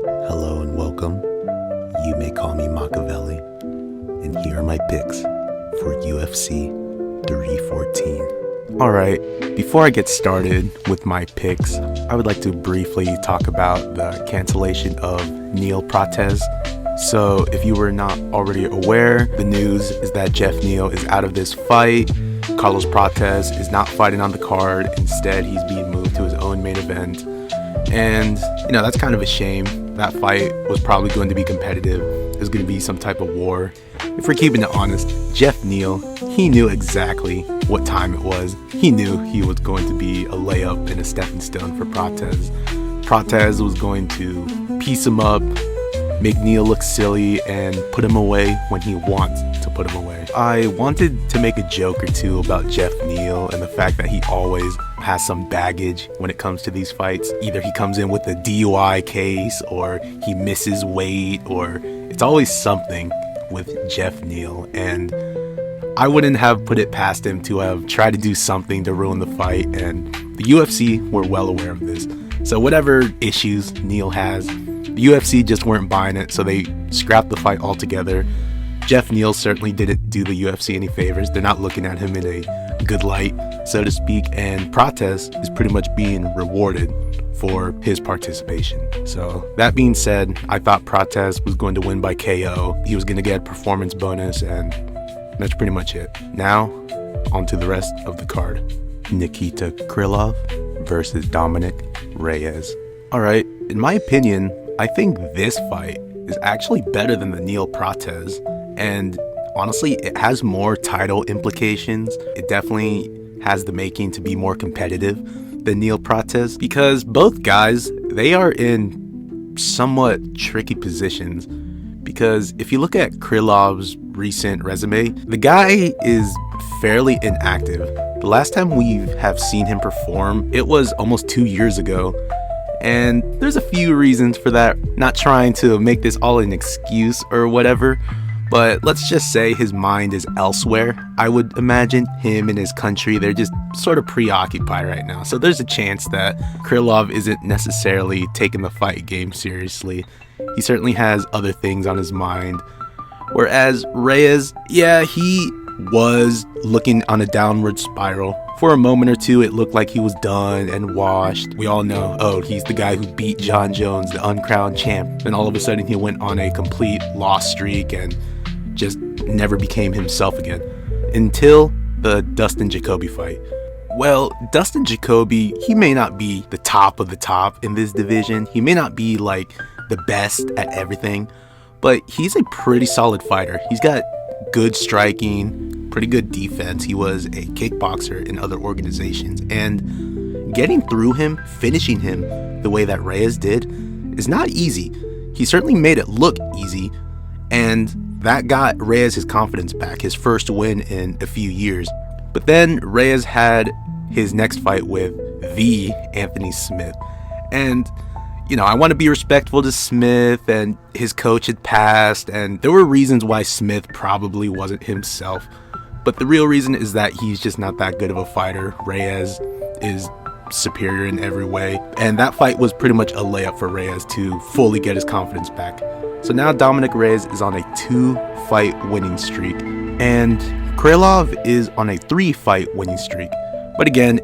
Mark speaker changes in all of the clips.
Speaker 1: Hello and welcome. You may call me Machiavelli, and here are my picks for UFC 314. Alright, before I get started with my picks, I would like to briefly talk about the cancellation of Neal Prates. So if you were not already aware, the news is that Jeff Neal is out of this fight. Carlos Prates is not fighting on the card. Instead, he's being moved to his own main event. And, that's kind of a shame. That fight was probably going to be competitive. It was going to be some type of war. If we're keeping it honest, Jeff Neal, he knew exactly what time it was. He knew he was going to be a layup and a stepping stone for Prates. Prates was going to piece him up, make Neal look silly, and put him away when he wants to put him away. I wanted to make a joke or two about Jeff Neal and the fact that he always has some baggage when it comes to these fights. Either he comes in with a DUI case, or he misses weight, or it's always something with Jeff Neal. And I wouldn't have put it past him to have tried to do something to ruin the fight, and the UFC were well aware of this. So whatever issues Neal has, the UFC just weren't buying it, so they scrapped the fight altogether. Jeff Neal certainly didn't do the UFC any favors. They're not looking at him in a good light, so to speak, and Prates is pretty much being rewarded for his participation. So that being said, I thought Prates was going to win by KO. He was going to get a performance bonus, and that's pretty much it. Now, on to the rest of the card. Nikita Krylov versus Dominic Reyes. Alright, in my opinion, I think this fight is actually better than the Neal Prates, and honestly, it has more title implications. It definitely has the making to be more competitive than Neal Prates, because both guys, they are in somewhat tricky positions. Because if you look at Krylov's recent resume, the guy is fairly inactive. The last time we have seen him perform, it was almost 2 years ago. And there's a few reasons for that. Not trying to make this all an excuse or whatever, but let's just say his mind is elsewhere. I would imagine him and his country, they're just sort of preoccupied right now. So there's a chance that Krylov isn't necessarily taking the fight game seriously. He certainly has other things on his mind. Whereas Reyes, yeah, he was looking on a downward spiral. For a moment or two, it looked like he was done and washed. We all know, oh, he's the guy who beat John Jones, the uncrowned champ. Then all of a sudden, he went on a complete loss streak and just never became himself again. Until the Dustin Jacoby fight. Well, Dustin Jacoby, he may not be the top of the top in this division. He may not be like the best at everything, but he's a pretty solid fighter. He's got good striking, pretty good defense. He was a kickboxer in other organizations, and getting through him, finishing him the way that Reyes did is not easy. He certainly made it look easy, and that got Reyes his confidence back, his first win in a few years. But then Reyes had his next fight with the Anthony Smith, and I want to be respectful to Smith, and his coach had passed, and there were reasons why Smith probably wasn't himself. But the real reason is that he's just not that good of a fighter. Reyes is superior in every way, and that fight was pretty much a layup for Reyes to fully get his confidence back. So now Dominic Reyes is on a 2-fight winning streak, and Krylov is on a 3-fight winning streak. But again,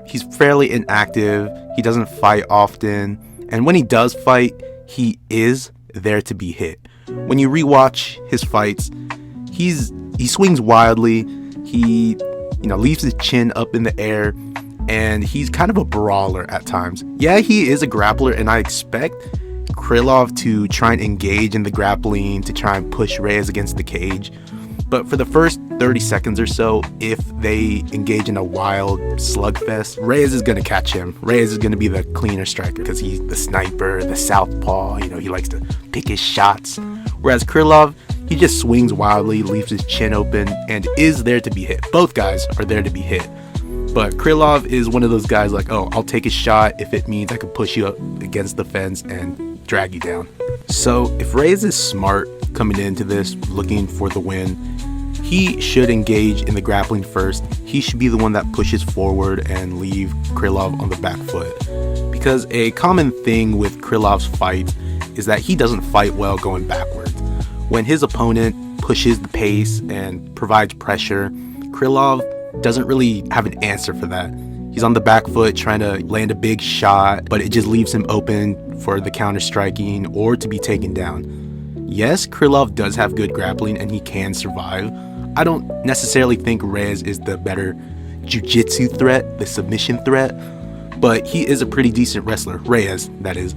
Speaker 1: he's fairly inactive. He doesn't fight often. And when he does fight, he is there to be hit. When you rewatch his fights, he swings wildly. He, leaves his chin up in the air, and he's kind of a brawler at times. Yeah, he is a grappler, and I expect Krylov to try and engage in the grappling, to try and push Reyes against the cage. But for the first 30 seconds or so, if they engage in a wild slugfest, Reyes is going to catch him. Reyes is going to be the cleaner striker because he's the sniper, the southpaw. He likes to pick his shots. Whereas Krylov, he just swings wildly, leaves his chin open, and is there to be hit. Both guys are there to be hit. But Krylov is one of those guys like, oh, I'll take a shot if it means I can push you up against the fence and drag you down. So if Reyes is smart coming into this, looking for the win, he should engage in the grappling first. He should be the one that pushes forward and leave Krylov on the back foot. Because a common thing with Krylov's fights is that he doesn't fight well going backwards. When his opponent pushes the pace and provides pressure, Krylov doesn't really have an answer for that. He's on the back foot trying to land a big shot, but it just leaves him open for the counter striking or to be taken down. Yes, Krylov does have good grappling and he can survive. I don't necessarily think Reyes is the better jiu-jitsu threat, the submission threat, but he is a pretty decent wrestler. Reyes, that is.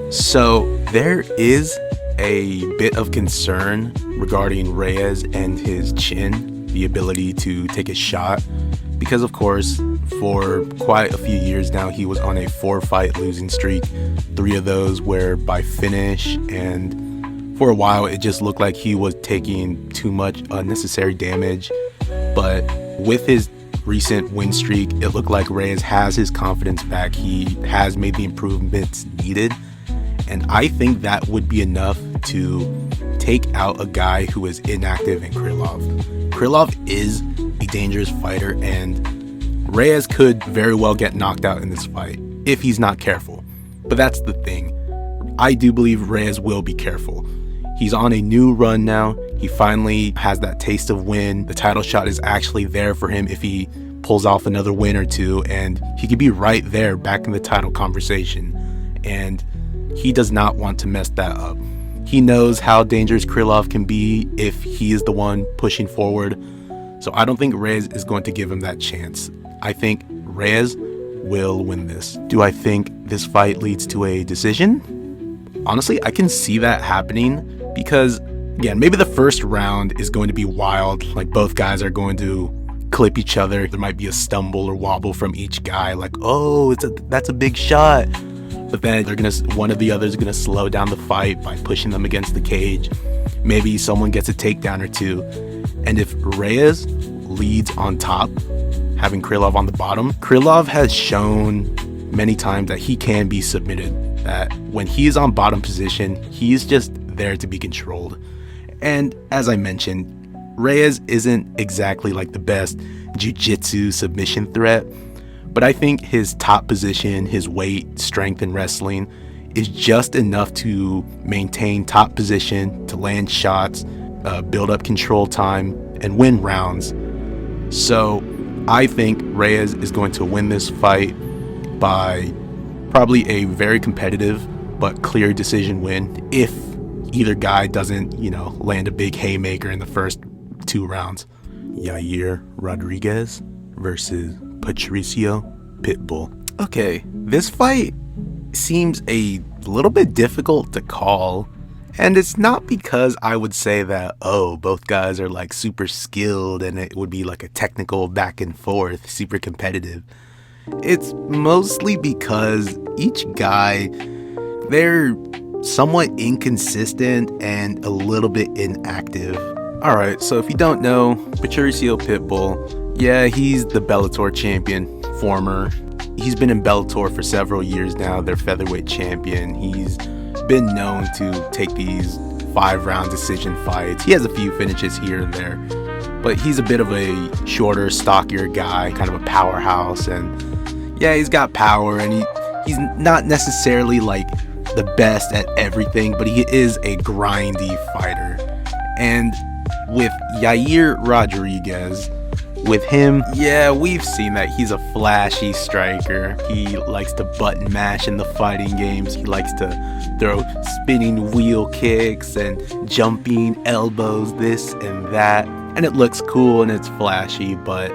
Speaker 1: So there is a bit of concern regarding Reyes and his chin, the ability to take a shot, because of course for quite a few years now he was on a 4-fight losing streak. 3 of those were by finish, and for a while it just looked like he was taking too much unnecessary damage. But with his recent win streak, it looked like Reyes has his confidence back. He has made the improvements needed, and I think that would be enough to take out a guy who is inactive in Krylov. Krylov is a dangerous fighter, and Reyes could very well get knocked out in this fight if he's not careful. But that's the thing. I do believe Reyes will be careful. He's on a new run now. He finally has that taste of win. The title shot is actually there for him if he pulls off another win or two, and he could be right there back in the title conversation. And he does not want to mess that up. He knows how dangerous Krylov can be if he is the one pushing forward. So I don't think Reyes is going to give him that chance. I think Reyes will win this. Do I think this fight leads to a decision? Honestly, I can see that happening because, again, maybe the first round is going to be wild. Like, both guys are going to clip each other. There might be a stumble or wobble from each guy, like, oh, that's a big shot. But then one of the others is gonna slow down the fight by pushing them against the cage. Maybe someone gets a takedown or two. And if Reyes leads on top, having Krylov on the bottom, Krylov has shown many times that he can be submitted. That when he is on bottom position, he's just there to be controlled. And as I mentioned, Reyes isn't exactly like the best jiu-jitsu submission threat, but I think his top position, his weight, strength, and wrestling is just enough to maintain top position, to land shots, build up control time, and win rounds. So I think Reyes is going to win this fight by probably a very competitive but clear decision win if either guy doesn't, land a big haymaker in the first 2 rounds. Yair Rodriguez versus Patricio Pitbull. Okay, this fight seems a little bit difficult to call, and it's not because I would say that, both guys are like super skilled and it would be like a technical back and forth, super competitive. It's mostly because each guy, they're somewhat inconsistent and a little bit inactive. Alright, so if you don't know, Patricio Pitbull, yeah, he's the Bellator champion, former. He's been in Bellator for several years now, their featherweight champion. He's been known to take these 5-round decision fights. He has a few finishes here and there, but he's a bit of a shorter, stockier guy, kind of a powerhouse. And yeah, he's got power, and he's not necessarily like the best at everything, but he is a grindy fighter. And with Yair Rodriguez, with him, yeah, we've seen that he's a flashy striker. He likes to button mash in the fighting games. He likes to throw spinning wheel kicks and jumping elbows, this and that. And it looks cool and it's flashy, but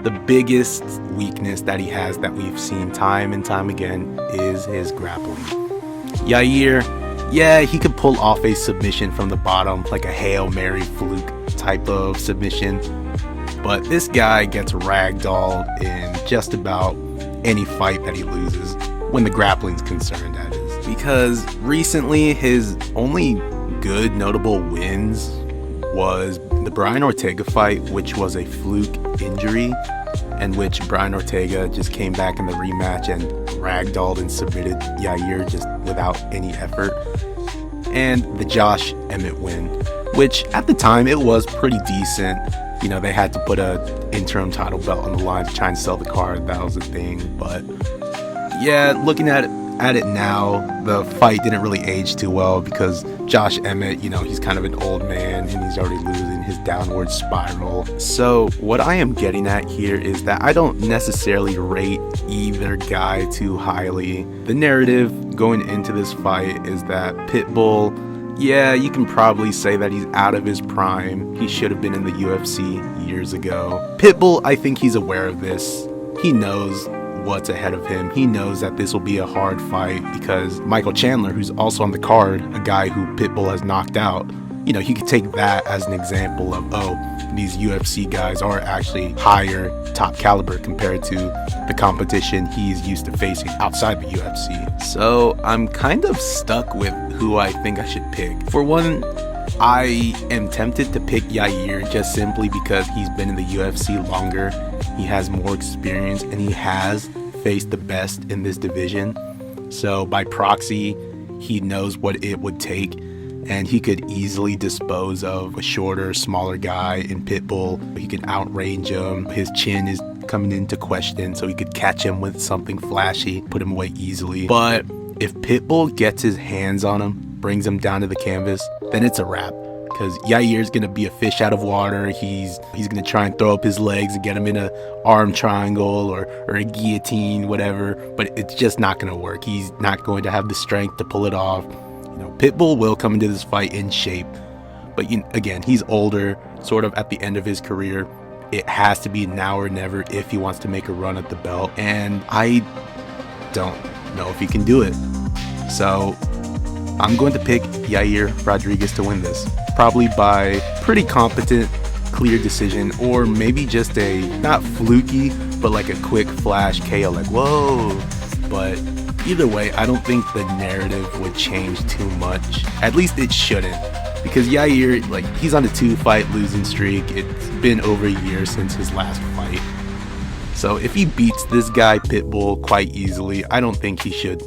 Speaker 1: the biggest weakness that he has that we've seen time and time again is his grappling. Yair, yeah, he could pull off a submission from the bottom, like a Hail Mary fluke type of submission. But this guy gets ragdolled in just about any fight that he loses, when the grappling's concerned, that is. Because recently, his only good notable wins was the Brian Ortega fight, which was a fluke injury, and which Brian Ortega just came back in the rematch and ragdolled and submitted Yair just without any effort. And the Josh Emmett win, which at the time it was pretty decent. They had to put a interim title belt on the line to try and sell the card. That was the thing. But yeah, looking at it now, the fight didn't really age too well because Josh Emmett, he's kind of an old man and he's already losing his downward spiral. So what I am getting at here is that I don't necessarily rate either guy too highly. The narrative going into this fight is that Pitbull, yeah, you can probably say that he's out of his prime. He should have been in the UFC years ago. Pitbull, I think he's aware of this. He knows what's ahead of him. He knows that this will be a hard fight because Michael Chandler, who's also on the card, a guy who Pitbull has knocked out, he could take that as an example of, these UFC guys are actually higher top caliber compared to the competition he's used to facing outside the UFC. So I'm kind of stuck with who I think I should pick. For one, I am tempted to pick Yair just simply because he's been in the UFC longer. He has more experience and he has faced the best in this division. So by proxy, he knows what it would take and he could easily dispose of a shorter, smaller guy in Pitbull. He can outrange him. His chin is coming into question, so he could catch him with something flashy, put him away easily. But if Pitbull gets his hands on him, brings him down to the canvas, then it's a wrap. Because Yair's going to be a fish out of water. He's going to try and throw up his legs and get him in an arm triangle or a guillotine, whatever. But it's just not going to work. He's not going to have the strength to pull it off. Pitbull will come into this fight in shape. But again, he's older, sort of at the end of his career. It has to be now or never if he wants to make a run at the belt. And I don't know if he can do it. So I'm going to pick Yair Rodriguez to win this. Probably by pretty competent, clear decision, or maybe just a, not fluky, but like a quick flash KO, like, whoa. But either way, I don't think the narrative would change too much. At least it shouldn't. Because Yair, he's on a 2-fight losing streak. It's been over a year since his last fight. So if he beats this guy, Pitbull, quite easily, I don't think he should,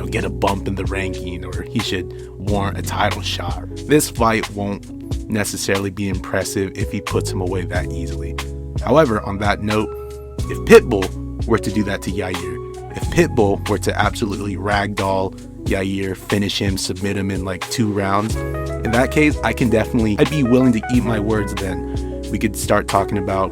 Speaker 1: get a bump in the ranking or he should warrant a title shot. This fight won't necessarily be impressive if he puts him away that easily. However, on that note, if Pitbull were to do that to Yair, if Pitbull were to absolutely ragdoll Yair, finish him, submit him in 2 rounds, in that case, I'd be willing to eat my words then. We could start talking about,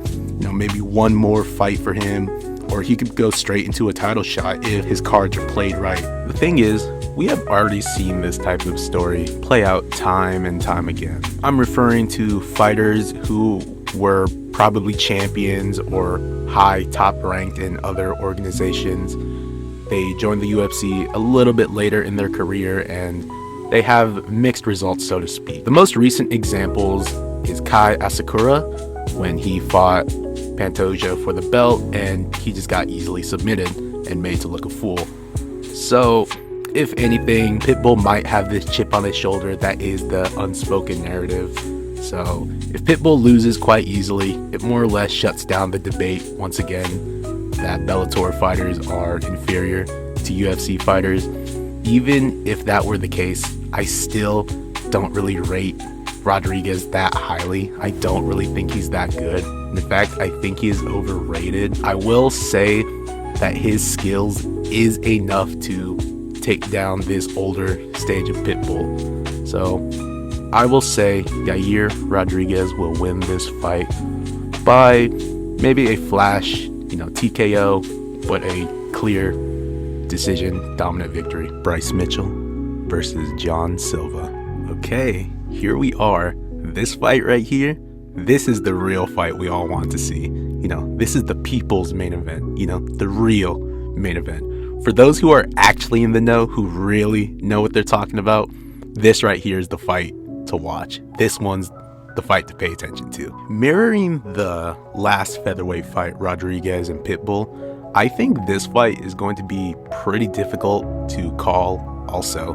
Speaker 1: maybe one more fight for him, or he could go straight into a title shot if his cards are played right. The thing is, we have already seen this type of story play out time and time again. I'm referring to fighters who were probably champions or high top ranked in other organizations. They joined the UFC a little bit later in their career and they have mixed results, so to speak. The most recent examples is Kai Asakura when he fought Pantoja for the belt and he just got easily submitted and made to look a fool. So if anything, Pitbull might have this chip on his shoulder that is the unspoken narrative. So if Pitbull loses quite easily, it more or less shuts down the debate once again that Bellator fighters are inferior to UFC fighters. Even if that were the case, I still don't really rate Rodriguez that highly. I don't really think he's that good. In fact, I think he is overrated. I will say that his skills is enough to take down this older stage of Pitbull. So I will say Yair Rodriguez will win this fight by maybe a flash, TKO, but a clear decision, dominant victory. Bryce Mitchell versus John Silva. Okay, here we are. This fight right here, this is the real fight we all want to see. This is the people's main event, the real main event. For those who are actually in the know, who really know what they're talking about, this right here is the fight to watch. This one's the fight to pay attention to. Mirroring the last featherweight fight, Rodriguez and Pitbull, I think this fight is going to be pretty difficult to call also.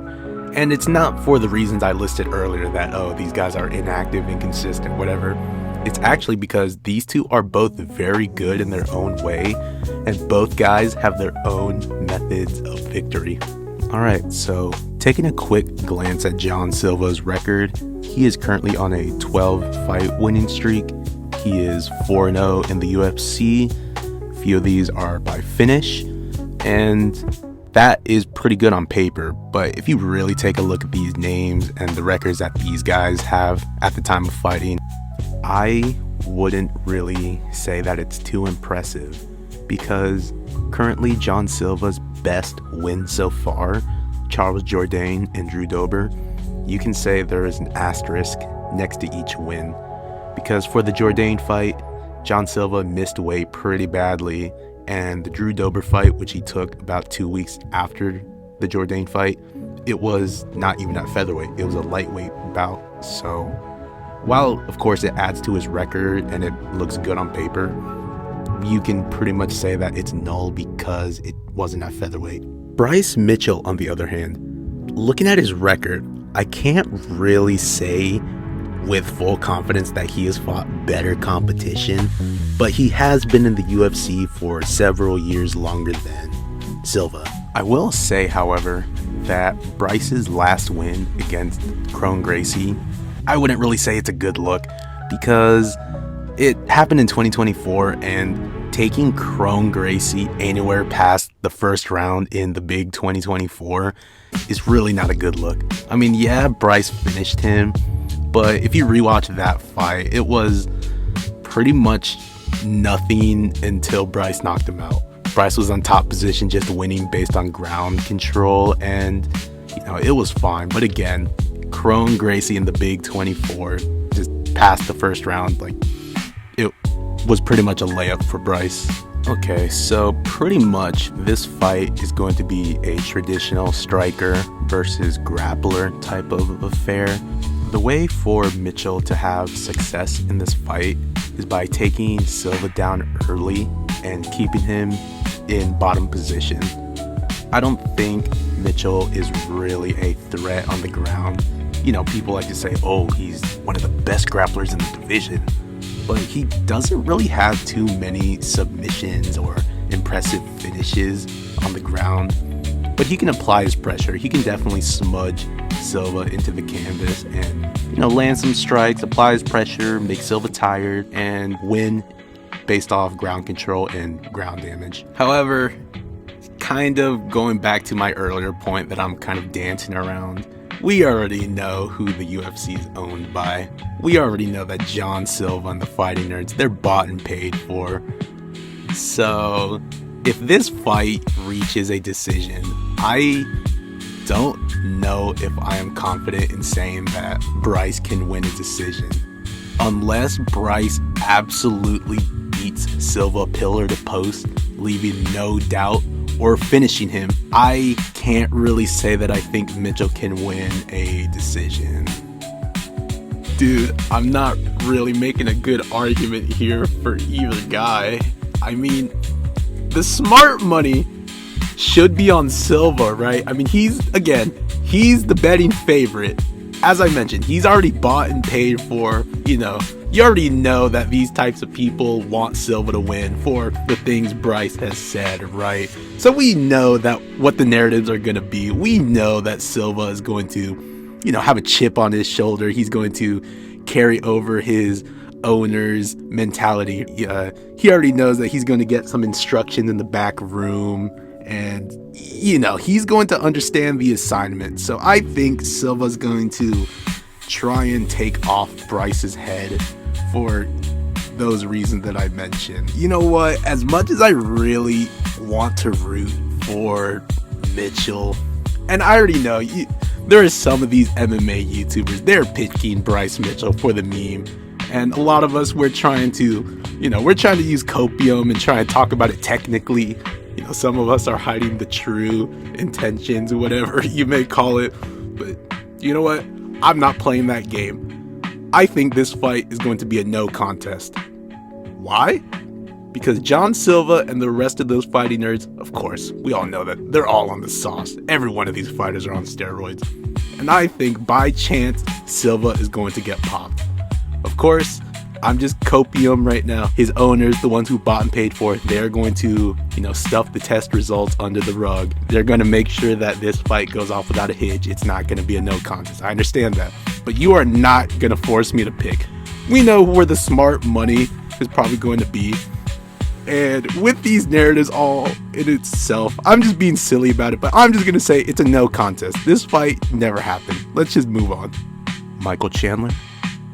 Speaker 1: And it's not for the reasons I listed earlier that, these guys are inactive, inconsistent, whatever. It's actually because these two are both very good in their own way, and both guys have their own methods of victory. Alright, so taking a quick glance at John Silva's record, he is currently on a 12-fight winning streak. He is 4-0 in the UFC. A few of these are by finish, and That is pretty good on paper, but if you really take a look at these names and the records that these guys have at the time of fighting, I wouldn't really say that it's too impressive, because currently John Silva's best win so far, Charles Jourdain and Drew Dober, you can say there is an asterisk next to each win, because for the Jourdain fight, John Silva missed weight pretty badly, and the Drew Dober fight, which he took about 2 weeks after the Jourdain fight, it was not even at featherweight, it was a lightweight bout. So while of course it adds to his record and it looks good on paper, you can pretty much say that it's null because it wasn't at featherweight. Bryce Mitchell, on the other hand, looking at his record, I can't really say with full confidence that he has fought better competition, but he has been in the UFC for several years longer than Silva. I will say, however, that Bryce's last win against Kron Gracie, I wouldn't really say it's a good look, because it happened in 2024, and taking Kron Gracie anywhere past the first round in the big 2024 is really not a good look. I mean, yeah, Bryce finished him, but if you rewatch that fight, it was pretty much nothing until Bryce knocked him out. Bryce was on top position, just winning based on ground control, and it was fine. But again, Kron Gracie in the big 24 just passed the first round. Like, it was pretty much a layup for Bryce. Okay, so pretty much this fight is going to be a traditional striker versus grappler type of affair. The way for Mitchell to have success in this fight is by taking Silva down early and keeping him in bottom position. I don't think Mitchell is really a threat on the ground. People like to say, oh, he's one of the best grapplers in the division, but he doesn't really have too many submissions or impressive finishes on the ground. But he can apply his pressure. He can definitely smudge Silva into the canvas and, land some strikes, apply his pressure, make Silva tired, and win based off ground control and ground damage. However, kind of going back to my earlier point that I'm kind of dancing around, we already know who the UFC is owned by. We already know that John Silva and the Fighting Nerds, they're bought and paid for. So if this fight reaches a decision, I don't know if I am confident in saying that Bryce can win a decision. Unless Bryce absolutely beats Silva pillar to post, leaving no doubt, or finishing him, I can't really say that I think Mitchell can win a decision. Dude, I'm not really making a good argument here for either guy. I mean, the smart money should be on Silva, right? I mean, he's the betting favorite. As I mentioned, he's already bought and paid for, you already know that these types of people want Silva to win for the things Bryce has said, right? So we know that what the narratives are going to be. We know that Silva is going to, have a chip on his shoulder. He's going to carry over his owner's mentality. He already knows that he's going to get some instruction in the back room, and he's going to understand the assignment. So I think Silva's going to try and take off Bryce's head for those reasons that I mentioned. You know what? As much as I really want to root for Mitchell, and I already know there are some of these MMA YouTubers, they're picking Bryce Mitchell for the meme. And a lot of us, we're trying to use copium and try and talk about it technically. Some of us are hiding the true intentions, whatever you may call it. But you know what? I'm not playing that game. I think this fight is going to be a no contest. Why? Because John Silva and the rest of those Fighting Nerds, of course, we all know that they're all on the sauce. Every one of these fighters are on steroids. And I think by chance, Silva is going to get popped. Of course, I'm just copium right now. His owners, the ones who bought and paid for it, they're going to, stuff the test results under the rug. They're going to make sure that this fight goes off without a hitch. It's not going to be a no contest. I understand that. But you are not going to force me to pick. We know where the smart money is probably going to be. And with these narratives all in itself, I'm just being silly about it, but I'm just going to say it's a no contest. This fight never happened. Let's just move on. Michael Chandler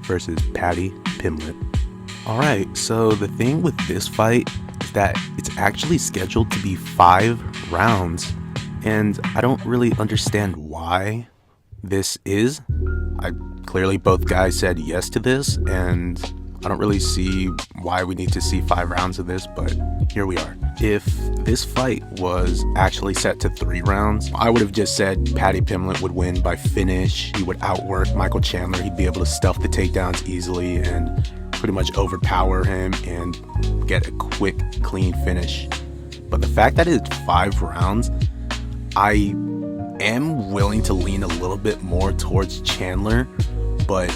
Speaker 1: versus Paddy Pimblett. Alright, so the thing with this fight is that it's actually scheduled to be 5 rounds. And I don't really understand why this is. Clearly both guys said yes to this, and I don't really see why we need to see 5 rounds of this, but here we are. If this fight was actually set to 3 rounds, I would have just said Paddy Pimblett would win by finish. He would outwork Michael Chandler. He'd be able to stuff the takedowns easily and pretty much overpower him and get a quick, clean finish. But the fact that it's 5 rounds, I am willing to lean a little bit more towards Chandler, but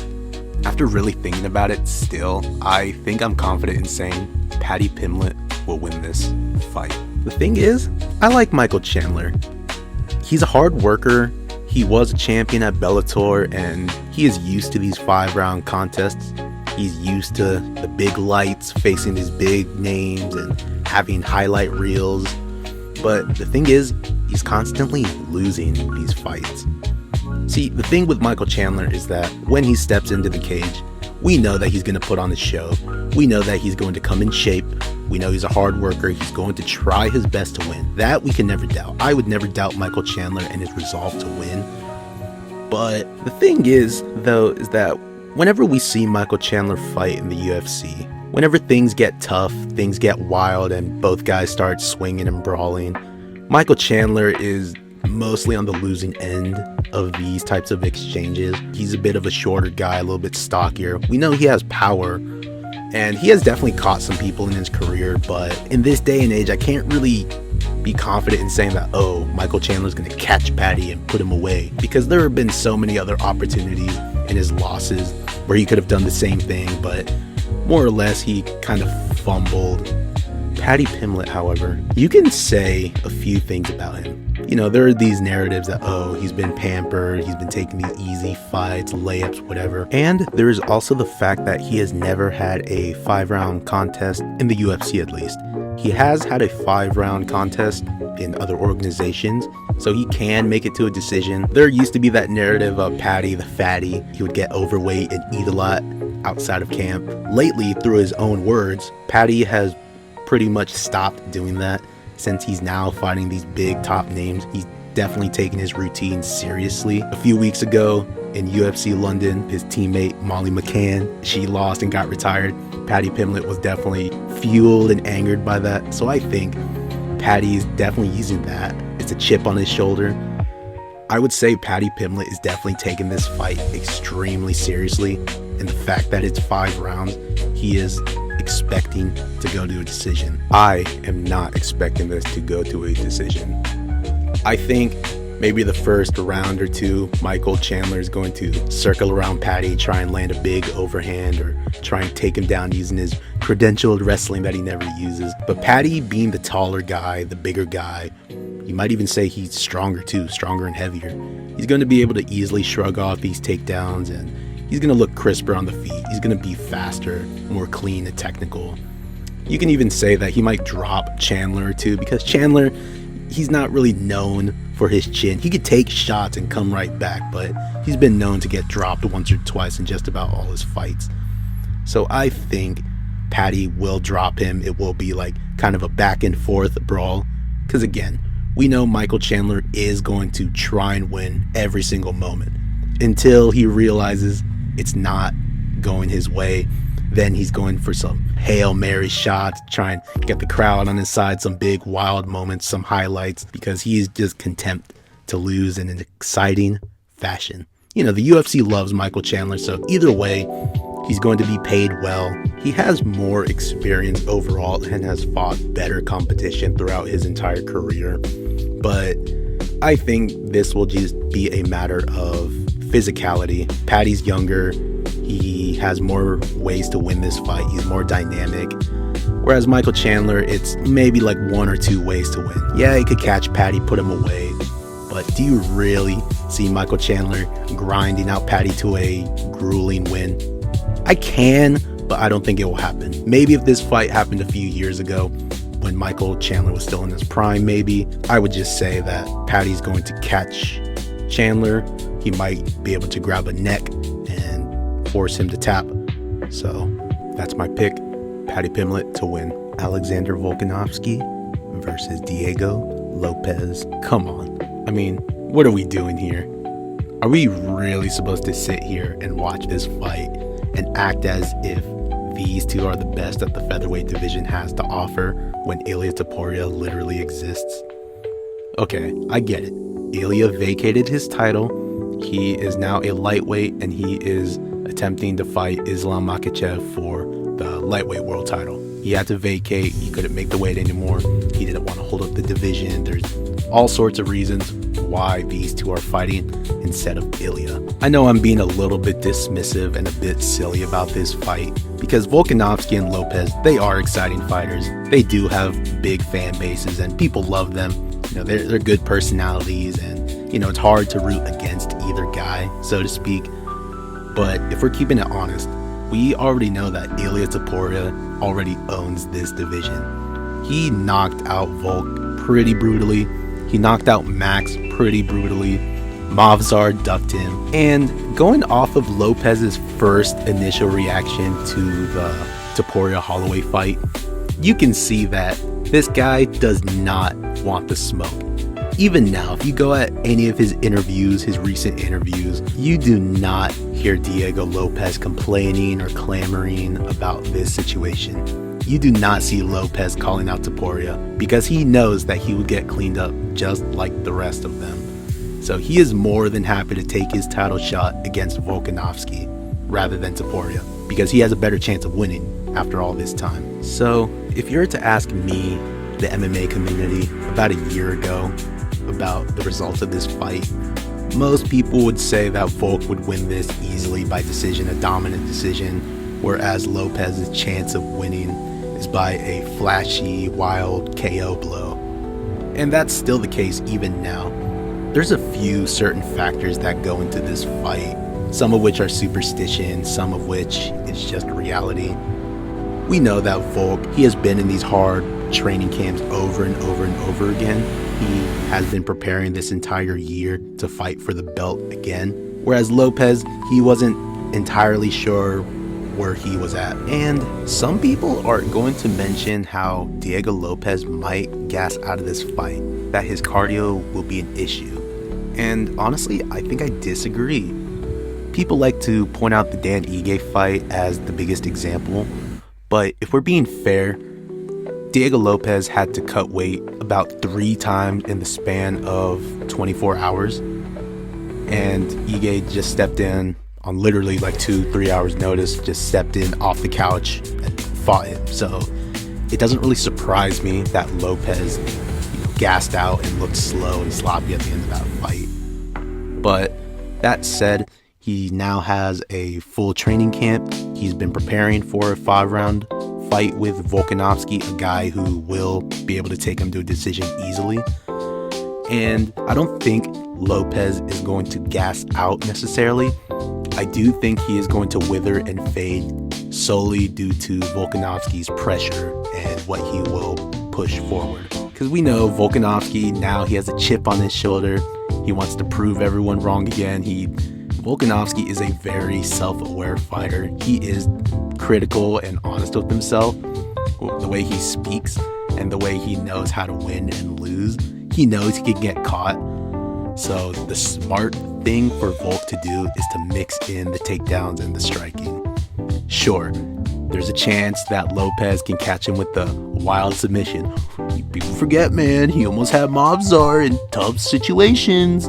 Speaker 1: after really thinking about it still, I think I'm confident in saying Paddy Pimblett will win this fight. The thing is, I like Michael Chandler. He's a hard worker. He was a champion at Bellator, and he is used to these 5-round contests. He's used to the big lights, facing these big names and having highlight reels. But the thing is, he's constantly losing these fights. See, the thing with Michael Chandler is that when he steps into the cage, we know that he's going to put on a show. We know that he's going to come in shape. We know he's a hard worker. He's going to try his best to win. That we can never doubt. I would never doubt Michael Chandler and his resolve to win. But the thing is, though, is that whenever we see Michael Chandler fight in the UFC, whenever things get tough, things get wild, and both guys start swinging and brawling, Michael Chandler is mostly on the losing end of these types of exchanges. He's a bit of a shorter guy, a little bit stockier. We know he has power, and he has definitely caught some people in his career, but in this day and age, I can't really be confident in saying that, oh, Michael Chandler's going to catch Paddy and put him away, because there have been so many other opportunities in his losses where he could have done the same thing, but more or less he kind of fumbled. Paddy Pimblett, however, you can say a few things about him. You know, there are these narratives that, oh, he's been pampered, he's been taking these easy fights, layups, whatever. And there is also the fact that he has never had a 5-round contest in the UFC, at least. He has had a 5-round contest in other organizations, so he can make it to a decision. There used to be that narrative of Paddy the fatty. He would get overweight and eat a lot outside of camp. Lately, through his own words, Paddy has pretty much stopped doing that. Since he's now fighting these big top names, he's definitely taking his routine seriously. A few weeks ago in UFC London, his teammate Molly McCann, she lost and got retired. Paddy Pimblett was definitely fueled and angered by that. So I think Paddy is definitely using that. It's a chip on his shoulder. I would say Paddy Pimblett is definitely taking this fight extremely seriously. And the fact that it's 5 rounds, he is expecting to go to a decision. I am not expecting this to go to a decision. I think maybe the first round or two, Michael Chandler is going to circle around Paddy, try and land a big overhand or try and take him down using his credentialed wrestling that he never uses. But Paddy, being the taller guy, the bigger guy, you might even say he's stronger too, stronger and heavier. He's going to be able to easily shrug off these takedowns, and he's going to look crisper on the feet. He's going to be faster, more clean and technical. You can even say that he might drop Chandler too, because Chandler, he's not really known for his chin. He could take shots and come right back, but he's been known to get dropped once or twice in just about all his fights. So I think Paddy will drop him. It will be like kind of a back and forth brawl, because again, we know Michael Chandler is going to try and win every single moment until he realizes it's not going his way. Then he's going for some Hail Mary shots, try and get the crowd on his side, some big wild moments, some highlights, because he is just content to lose in an exciting fashion. You know, the UFC loves Michael Chandler, so either way, he's going to be paid well. He has more experience overall and has fought better competition throughout his entire career. But I think this will just be a matter of physicality. Paddy's younger. He has more ways to win this fight. He's more dynamic. Whereas Michael Chandler, it's maybe like 1 or 2 ways to win. Yeah, he could catch Paddy, put him away. But do you really see Michael Chandler grinding out Paddy to a grueling win? I can, but I don't think it will happen. Maybe if this fight happened a few years ago, when Michael Chandler was still in his prime, maybe. I would just say that Paddy's going to catch Chandler. He might be able to grab a neck and force him to tap. So that's my pick. Paddy Pimblett to win. Alexander Volkanovski versus Diego Lopes. Come on. I mean, what are we doing here? Are we really supposed to sit here and watch this fight and act as if these two are the best that the featherweight division has to offer when Ilia Topuria literally exists? Okay, I get it. Ilia vacated his title. He is now a lightweight, and he is attempting to fight Islam Makhachev for the lightweight world title. He had to vacate. He couldn't make the weight anymore. He didn't want to hold up the division. There's all sorts of reasons why these two are fighting instead of Ilia. I know I'm being a little bit dismissive and a bit silly about this fight because Volkanovski and Lopes, they are exciting fighters. They do have big fan bases and people love them. You know, they're good personalities, and you know, it's hard to root against either guy, so to speak. But if we're keeping it honest, we already know that Ilia Topuria already owns this division. He knocked out Volk pretty brutally. He knocked out Max pretty brutally. Mavzar ducked him. And going off of Lopez's first initial reaction to the Topuria Holloway fight, you can see that this guy does not want the smoke. Even now, if you go at any of his interviews, his recent interviews, you do not hear Diego Lopes complaining or clamoring about this situation. You do not see Lopes calling out Topuria because he knows that he would get cleaned up just like the rest of them. So he is more than happy to take his title shot against Volkanovski rather than Topuria because he has a better chance of winning after all this time. So if you were to ask me, the MMA community, about a year ago about the results of this fight, most people would say that Volk would win this easily by decision, a dominant decision, whereas Lopez's chance of winning is by a flashy, wild KO blow. And that's still the case even now. There's a few certain factors that go into this fight, some of which are superstition, some of which is just reality. We know that Volk, he has been in these hard training camps over and over and over again. He has been preparing this entire year to fight for the belt again. Whereas Lopes, he wasn't entirely sure where he was at. And some people are going to mention how Diego Lopes might gas out of this fight, that his cardio will be an issue. And honestly, I think I disagree. People like to point out the Dan Ige fight as the biggest example, but if we're being fair, Diego Lopes had to cut weight about 3 times in the span of 24 hours. And Ige just stepped in on literally like 2-3 hours notice, just stepped in off the couch and fought him. So it doesn't really surprise me that Lopes gassed out and looked slow and sloppy at the end of that fight. But that said, he now has a full training camp. He's been preparing for a 5-round fight with Volkanovski, a guy who will be able to take him to a decision easily. And I don't think Lopes is going to gas out necessarily. I do think he is going to wither and fade solely due to Volkanovski's pressure and what he will push forward. Because we know Volkanovski, now he has a chip on his shoulder. He wants to prove everyone wrong again. Volkanovski is a very self-aware fighter. He is critical and honest with himself. The way he speaks and the way he knows how to win and lose. He knows he can get caught. So the smart thing for Volk to do is to mix in the takedowns and the striking. Sure, there's a chance that Lopes can catch him with the wild submission. People forget, man, he almost had Mavzar in tough situations.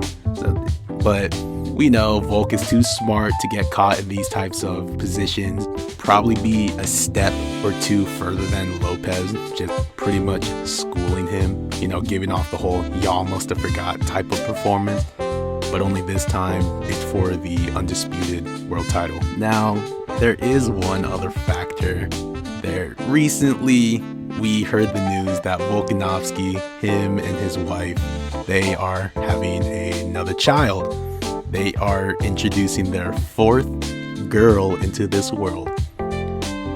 Speaker 1: But we know Volk is too smart to get caught in these types of positions. Probably be a step or 2 further than Lopes, just pretty much schooling him, giving off the whole y'all must have forgot type of performance. But only this time it's for the undisputed world title. Now, there is one other factor there. Recently, we heard the news that Volkanovski, him and his wife, they are having another child. They are introducing their 4th girl into this world.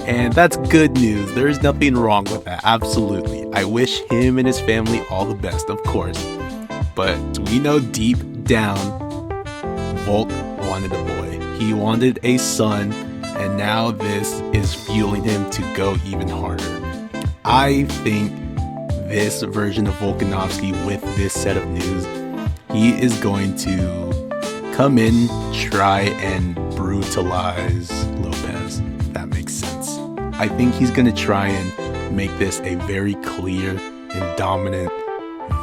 Speaker 1: And that's good news. There's nothing wrong with that. Absolutely. I wish him and his family all the best, of course. But we know deep down, Volk wanted a boy. He wanted a son, and now this is fueling him to go even harder. I think this version of Volkanovski with this set of news, he is going to come in, try and brutalize Lopes. If that makes sense. I think he's going to try and make this a very clear and dominant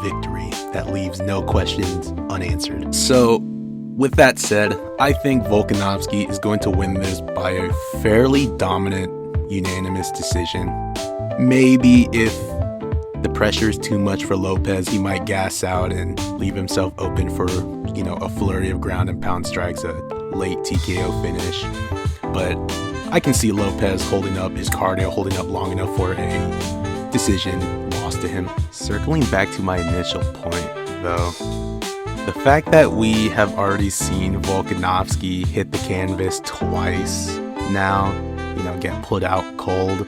Speaker 1: victory that leaves no questions unanswered. So, with that said, I think Volkanovski is going to win this by a fairly dominant, unanimous decision. Maybe if the pressure is too much for Lopes, he might gas out and leave himself open for, a flurry of ground and pound strikes, a late TKO finish. But I can see Lopes holding up his cardio, holding up long enough for a decision lost to him. Circling back to my initial point, though, the fact that we have already seen Volkanovski hit the canvas twice now, get put out cold,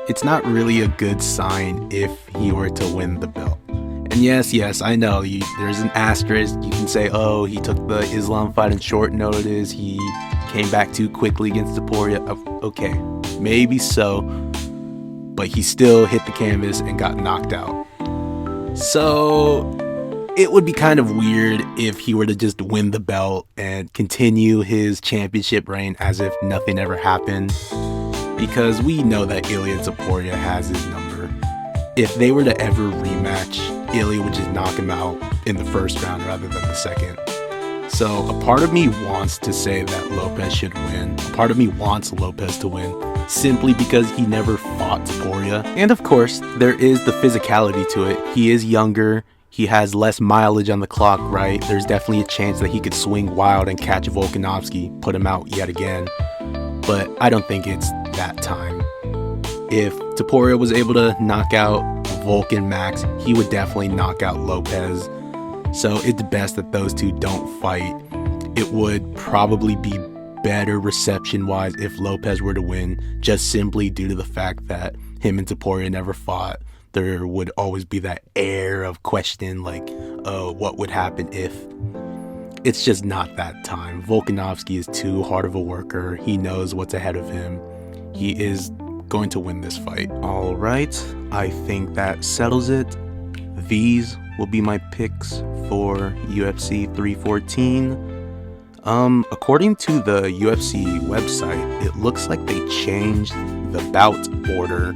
Speaker 1: it's not really a good sign if he were to win the belt. And yes, I know, there's an asterisk. You can say, oh, he took the Islam fight in short notice, he came back too quickly against Topuria. Okay, maybe so, but he still hit the canvas and got knocked out. So it would be kind of weird if he were to just win the belt and continue his championship reign as if nothing ever happened, because we know that Ilia Topuria has his number. If they were to ever rematch, Ilia would just knock him out in the first round rather than the second. So a part of me wants to say that Lopes should win. A part of me wants Lopes to win simply because he never fought Topuria. And of course, there is the physicality to it. He is younger. He has less mileage on the clock, right? There's definitely a chance that he could swing wild and catch Volkanovski, put him out yet again. But I don't think it's that time. If Topuria was able to knock out Volk and Max, he would definitely knock out Lopes. So it's best that those two don't fight. It would probably be better reception-wise if Lopes were to win, just simply due to the fact that him and Topuria never fought. There would always be that air of question, like, oh, what would happen if? It's just not that time. Volkanovski is too hard of a worker. He knows what's ahead of him. He is going to win this fight. All right, I think that settles it. These will be my picks for UFC 314. According to the UFC website, it looks like they changed the bout order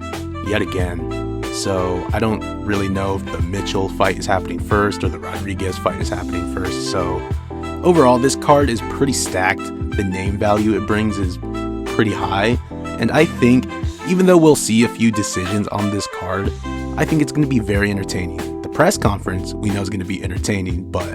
Speaker 1: yet again. So I don't really know if the Mitchell fight is happening first or the Rodriguez fight is happening first. So overall, this card is pretty stacked. The name value it brings is pretty high. And I think, even though we'll see a few decisions on this card, I think it's going to be very entertaining. The press conference we know is going to be entertaining, but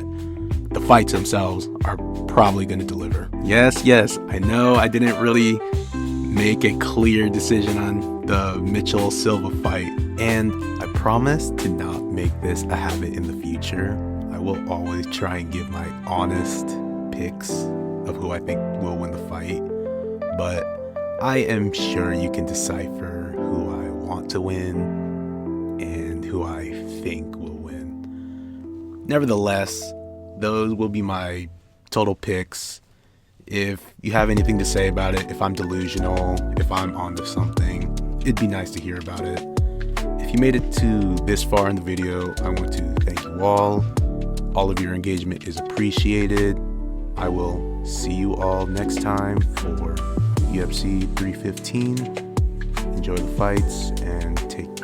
Speaker 1: the fights themselves are probably going to deliver. Yes, I know I didn't really make a clear decision on the Mitchell-Silva fight, and I promise to not make this a habit in the future. I will always try and give my honest picks of who I think will win the fight, but I am sure you can decipher who I want to win and who I think will win. Nevertheless, those will be my total picks. If you have anything to say about it, if I'm delusional, if I'm onto something, it'd be nice to hear about it. If you made it to this far in the video, I want to thank you all. All of your engagement is appreciated. I will see you all next time for UFC 315. Enjoy the fights and take care.